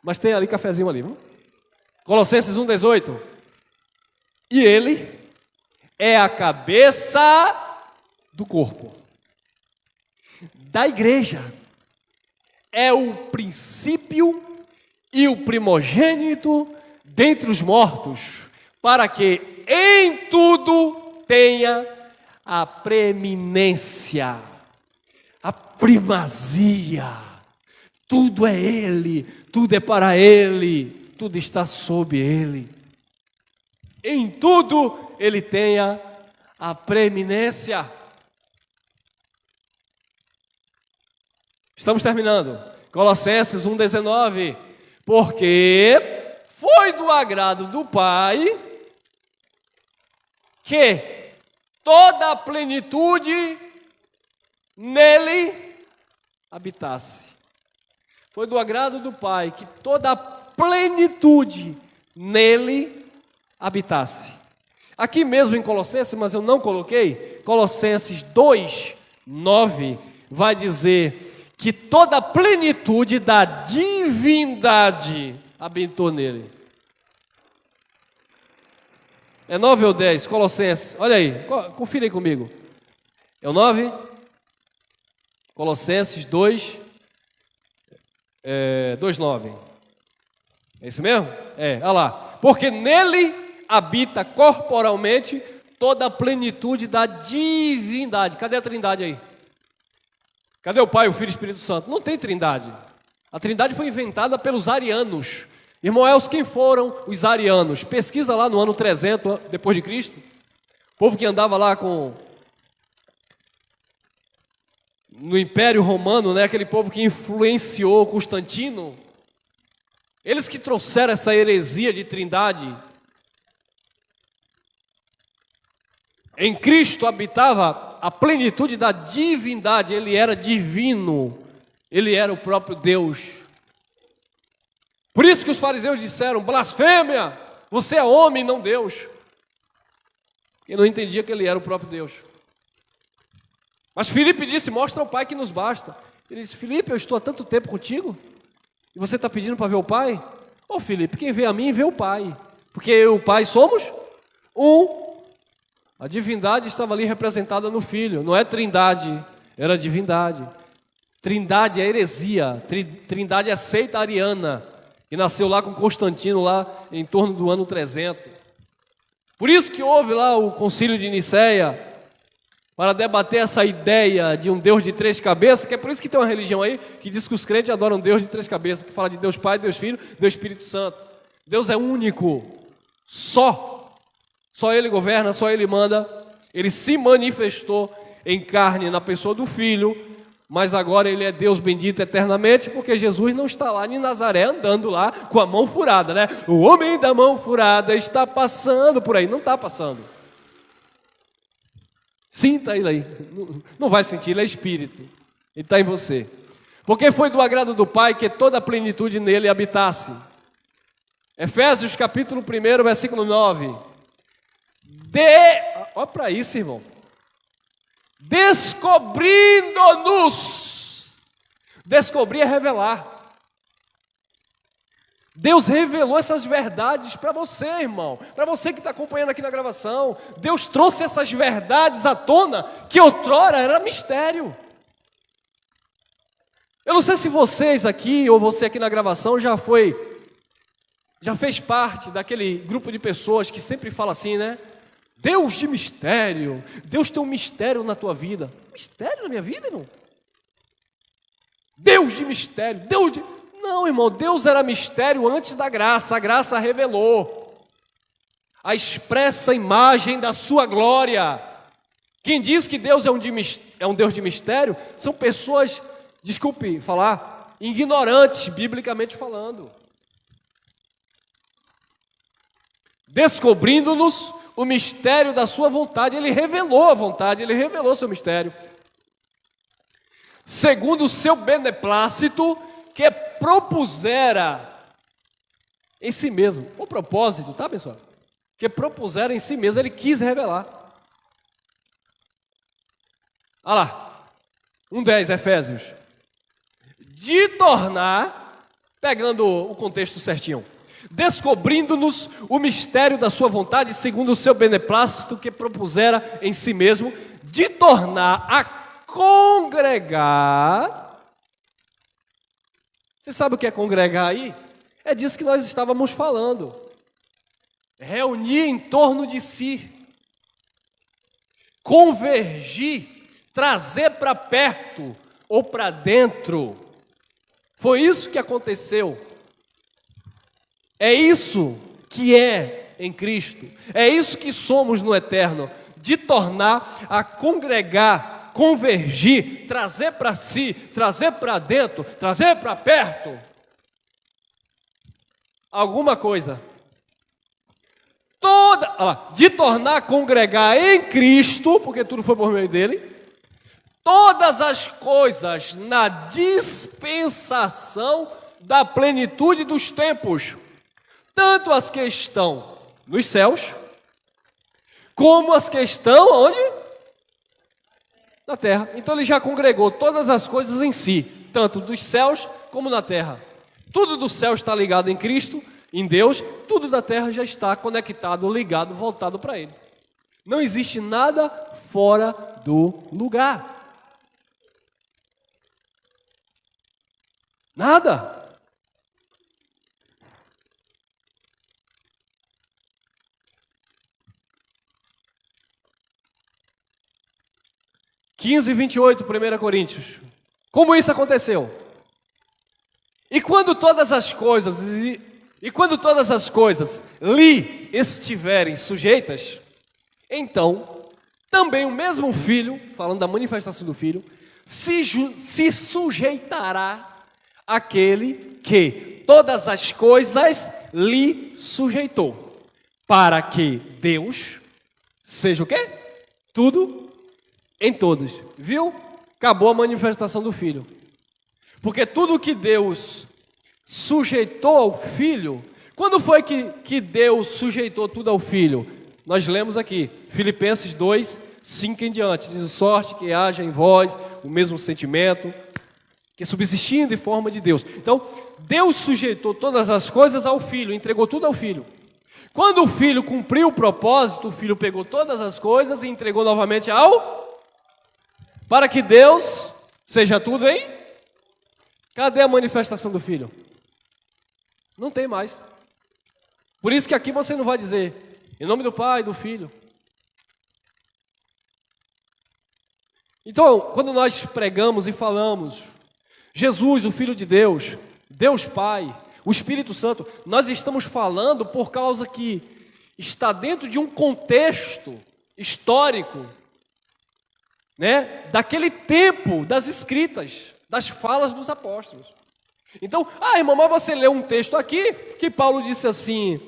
A: Mas tem ali cafezinho ali, viu? Colossenses 1,18. E ele é a cabeça do corpo, da igreja. É o princípio e o primogênito dentre os mortos, para que em tudo tenha a preeminência, a primazia. Tudo é Ele, tudo é para Ele, tudo está sob Ele. Em tudo Ele tenha a preeminência. Estamos terminando. Colossenses 1,19. Porque foi do agrado do Pai que toda a plenitude nele habitasse. Foi do agrado do Pai que toda a plenitude nele habitasse. Aqui mesmo em Colossenses, mas eu não coloquei, Colossenses 2:9 vai dizer que toda a plenitude da divindade habitou nele. É 9 ou 10? Colossenses, olha aí, confira aí comigo. É o 9? Colossenses 2:9. É isso mesmo? Olha lá. Porque nele habita corporalmente toda a plenitude da divindade. Cadê a trindade aí? Cadê o Pai, o Filho e o Espírito Santo? Não tem trindade. A trindade foi inventada pelos arianos. Irmão Elcio, quem foram os arianos? Pesquisa lá no ano 300 depois de Cristo. O povo que andava lá no Império Romano, né? Aquele povo que influenciou Constantino. Eles que trouxeram essa heresia de trindade. Em Cristo habitava a plenitude da divindade. Ele era divino. Ele era o próprio Deus. Por isso que os fariseus disseram, blasfêmia, você é homem, não Deus. E não entendia que ele era o próprio Deus. Mas Filipe disse, mostra ao Pai que nos basta. Ele disse, Filipe, eu estou há tanto tempo contigo, e você está pedindo para ver o Pai? Ô Filipe, quem vê a mim, vê o Pai. Porque eu e o Pai somos um. A divindade estava ali representada no Filho. Não é trindade, era divindade. Trindade é heresia. Trindade é seita ariana. Que nasceu lá com Constantino, lá em torno do ano 300. Por isso que houve lá o concílio de Nicéia, para debater essa ideia de um Deus de 3 cabeças, que é por isso que tem uma religião aí, que diz que os crentes adoram um Deus de 3 cabeças, que fala de Deus Pai, Deus Filho, Deus Espírito Santo. Deus é único, só Ele governa, só Ele manda. Ele se manifestou em carne na pessoa do Filho, mas agora Ele é Deus bendito eternamente, porque Jesus não está lá em Nazaré andando lá com a mão furada, né? O homem da mão furada está passando por aí. Não está passando. Sinta Ele aí. Não vai sentir, Ele é Espírito. Ele está em você. Porque foi do agrado do Pai que toda a plenitude nele habitasse. Efésios capítulo 1, versículo 9. Olha para isso, irmão. Descobrindo-nos Descobrir é revelar. Deus revelou essas verdades para você, irmão, para você que está acompanhando aqui na gravação. Deus trouxe essas verdades à tona, que outrora era mistério. Eu não sei se vocês aqui, ou você aqui na gravação, já fez parte daquele grupo de pessoas que sempre fala assim, né? Deus de mistério, Deus tem um mistério na tua vida. Mistério na minha vida, irmão? Deus de mistério, Não, irmão, Deus era mistério antes da graça, a graça revelou a expressa imagem da sua glória. Quem diz que Deus é um Deus de mistério, são pessoas, desculpe falar, ignorantes, biblicamente falando. Descobrindo-nos o mistério da sua vontade, Ele revelou a vontade, Ele revelou o seu mistério. Segundo o seu beneplácito, que propusera em si mesmo, o propósito, tá, pessoal? Que propusera em si mesmo, Ele quis revelar. Olha lá, 1:10, Efésios. De tornar, pegando o contexto certinho, descobrindo-nos o mistério da sua vontade, segundo o seu beneplácito, que propusera em si mesmo, de tornar a congregar. Você sabe o que é congregar aí? É disso que nós estávamos falando. Reunir em torno de si. Convergir, trazer para perto ou para dentro. Foi isso que aconteceu. É isso que é em Cristo. É isso que somos no eterno. De tornar a congregar, convergir, trazer para si, trazer para dentro, trazer para perto alguma coisa. De tornar a congregar em Cristo, porque tudo foi por meio dele, todas as coisas na dispensação da plenitude dos tempos, tanto as que estão nos céus, como as que estão onde? Na terra. Então ele já congregou todas as coisas em si, tanto dos céus como na terra. Tudo do céu está ligado em Cristo, em Deus, tudo da terra já está conectado, ligado, voltado para Ele. Não existe nada fora do lugar. Nada. (15 e 28, 1 Coríntios). Como isso aconteceu? E quando todas as coisas lhe estiverem sujeitas, então também o mesmo Filho, falando da manifestação do Filho, se sujeitará àquele que todas as coisas lhe sujeitou, para que Deus seja o quê? Tudo em todos. Viu? Acabou a manifestação do Filho. Porque tudo que Deus sujeitou ao Filho, quando foi que Deus sujeitou tudo ao Filho? Nós lemos aqui, Filipenses 2, 5 em diante, diz: sorte que haja em vós o mesmo sentimento, que subsistindo em forma de Deus. Então, Deus sujeitou todas as coisas ao Filho, entregou tudo ao Filho. Quando o Filho cumpriu o propósito, o Filho pegou todas as coisas e entregou novamente para que Deus seja tudo em... Cadê a manifestação do Filho? Não tem mais. Por isso que aqui você não vai dizer em nome do Pai, do Filho. Então, quando nós pregamos e falamos Jesus, o Filho de Deus, Deus Pai, o Espírito Santo, nós estamos falando por causa que está dentro de um contexto histórico, né, daquele tempo das escritas, das falas dos apóstolos. Então, irmão, mas você leu um texto aqui que Paulo disse assim,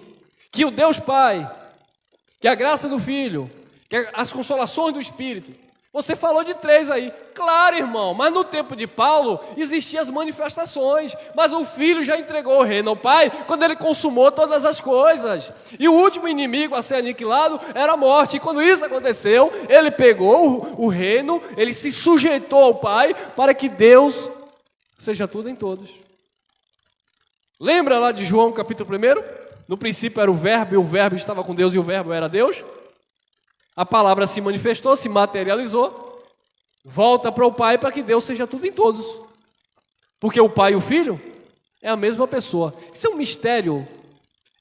A: que o Deus Pai, que a graça do Filho, que as consolações do Espírito. Você falou de 3 aí. Claro, irmão, mas no tempo de Paulo existiam as manifestações, mas o Filho já entregou o reino ao Pai quando ele consumou todas as coisas. E o último inimigo a ser aniquilado era a morte. E quando isso aconteceu, ele pegou o reino, ele se sujeitou ao Pai para que Deus seja tudo em todos. Lembra lá de João capítulo 1? No princípio era o Verbo, e o Verbo estava com Deus, e o Verbo era Deus. A palavra se manifestou, se materializou, volta para o Pai para que Deus seja tudo em todos. Porque o Pai e o Filho é a mesma pessoa. Isso é um mistério.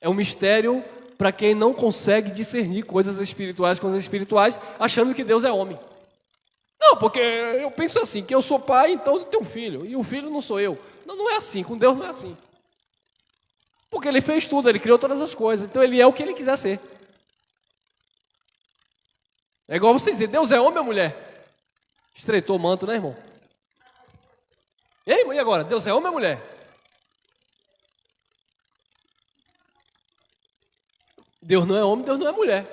A: É um mistério para quem não consegue discernir coisas espirituais com coisas espirituais, achando que Deus é homem. Não, porque eu penso assim, que eu sou pai, então eu tenho um filho, e o filho não sou eu. Não, não é assim, com Deus não é assim. Porque Ele fez tudo, Ele criou todas as coisas, então Ele é o que Ele quiser ser. É igual você dizer, Deus é homem ou mulher? Estreitou o manto, né, irmão? E agora, Deus é homem ou mulher? Deus não é homem, Deus não é mulher.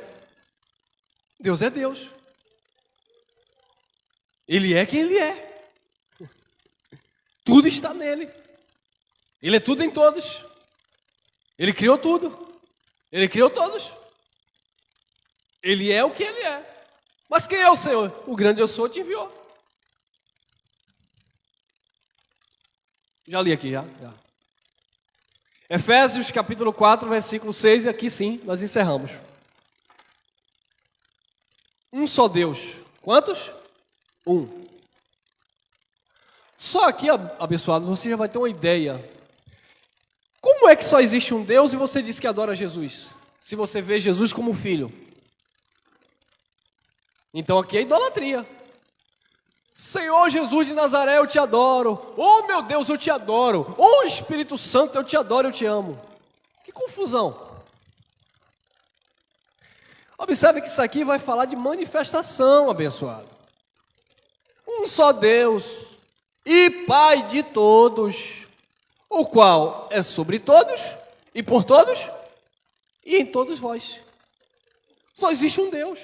A: Deus é Deus. Ele é quem Ele é. Tudo está nele. Ele é tudo em todos. Ele criou tudo. Ele criou todos. Ele é o que Ele é. Mas quem é o Senhor? O grande eu sou te enviou. Já li aqui, já. Efésios capítulo 4, versículo 6, e aqui sim, nós encerramos. Um só Deus. Quantos? Um. Só aqui, abençoado, você já vai ter uma ideia. Como é que só existe um Deus e você diz que adora Jesus? Se você vê Jesus como filho. Então aqui é idolatria. Senhor Jesus de Nazaré, eu te adoro. Oh, meu Deus, eu te adoro. Oh, Espírito Santo, eu te adoro, eu te amo. Que confusão. Observe que isso aqui vai falar de manifestação, abençoado. Um só Deus e Pai de todos, o qual é sobre todos e por todos e em todos vós. Só existe um Deus.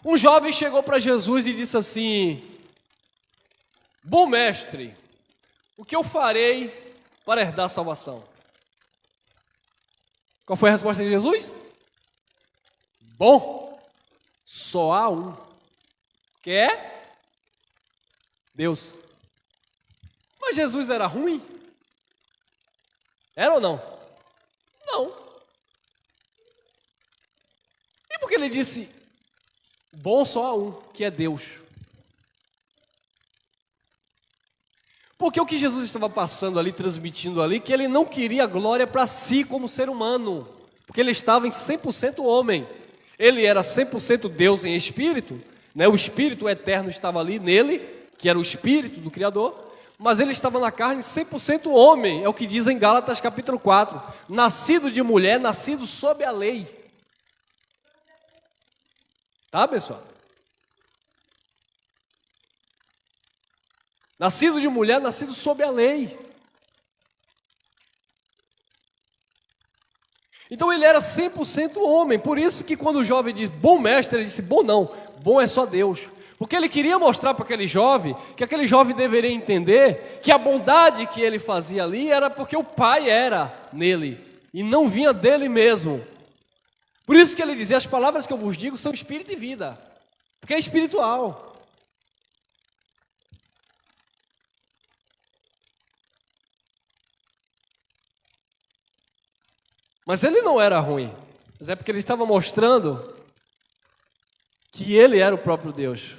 A: Um jovem chegou para Jesus e disse assim: bom mestre, o que eu farei para herdar a salvação? Qual foi a resposta de Jesus? Bom, só há um, que é Deus. Mas Jesus era ruim? Era ou não? Não. E por que ele disse, bom só há um, que é Deus? Porque o que Jesus estava passando ali, transmitindo ali, que ele não queria glória para si como ser humano, porque ele estava em 100% homem. Ele era 100% Deus em espírito, né? O espírito eterno estava ali nele, que era o espírito do Criador, mas ele estava na carne 100% homem, é o que diz em Gálatas capítulo 4, nascido de mulher, nascido sob a lei. Tá, pessoal? Nascido de mulher, nascido sob a lei. Então ele era 100% homem. Por isso que quando o jovem diz, bom mestre, ele disse, bom não, bom é só Deus. Porque ele queria mostrar para aquele jovem, que aquele jovem deveria entender que a bondade que ele fazia ali era porque o Pai era nele, e não vinha dele mesmo. Por isso que ele dizia, as palavras que eu vos digo são espírito e vida, porque é espiritual. Mas ele não era ruim, mas é porque ele estava mostrando que ele era o próprio Deus.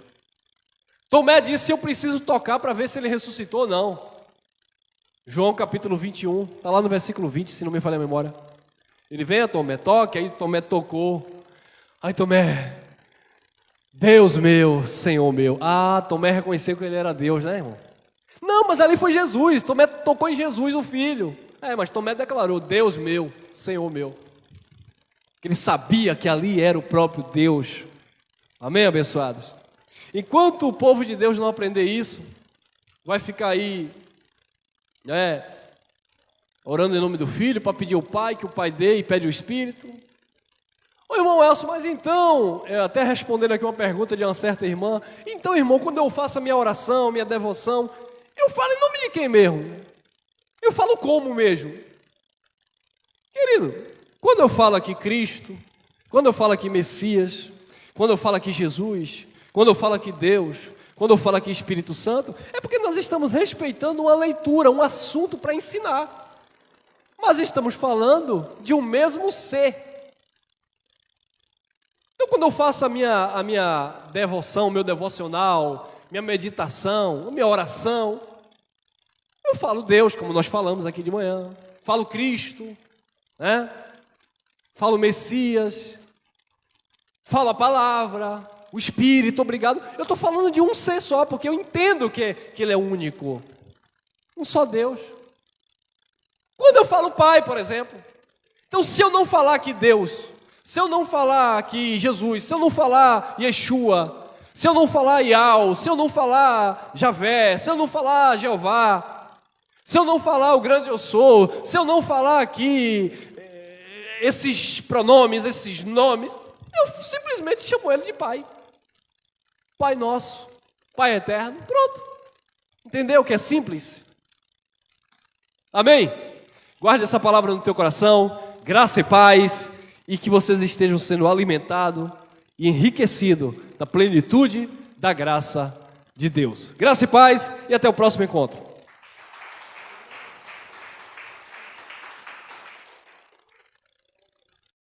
A: Tomé disse, eu preciso tocar para ver se ele ressuscitou ou não. João capítulo 21, está lá no versículo 20, se não me falha a memória. Ele vem a Tomé, toque, aí Tomé tocou. Aí Tomé, Deus meu, Senhor meu. Ah, Tomé reconheceu que ele era Deus, né, irmão? Não, mas ali foi Jesus, Tomé tocou em Jesus, o Filho. Mas Tomé declarou, Deus meu, Senhor meu. Ele sabia que ali era o próprio Deus. Amém, abençoados? Enquanto o povo de Deus não aprender isso, vai ficar aí, orando em nome do Filho, para pedir ao Pai, que o Pai dê e pede o Espírito. Ô irmão Elcio, mas então, até respondendo aqui uma pergunta de uma certa irmã, então irmão, quando eu faço a minha oração, minha devoção, eu falo em nome de quem mesmo? Eu falo como mesmo? Querido, quando eu falo aqui Cristo, quando eu falo aqui Messias, quando eu falo aqui Jesus, quando eu falo aqui Deus, Quando eu falo aqui Espírito Santo, é porque nós estamos respeitando uma leitura, um assunto para ensinar. Mas estamos falando de um mesmo ser. Então, quando eu faço a minha devoção, meu devocional, minha meditação, minha oração, eu falo Deus, como nós falamos aqui de manhã. Falo Cristo, né? Falo Messias, falo a palavra, o Espírito, obrigado. Eu estou falando de um ser só, porque eu entendo que Ele é único. Um só Deus. Quando eu falo Pai, por exemplo, então se eu não falar aqui Deus, se eu não falar aqui Jesus, se eu não falar Yeshua, se eu não falar Yahweh, se eu não falar Javé, se eu não falar Jeová, se eu não falar o grande eu sou, se eu não falar aqui esses pronomes, esses nomes, eu simplesmente chamo Ele de Pai. Pai nosso, Pai eterno, pronto. Entendeu que é simples? Amém? Guarde essa palavra no teu coração, graça e paz, e que vocês estejam sendo alimentados e enriquecidos da plenitude da graça de Deus. Graça e paz, e até o próximo encontro.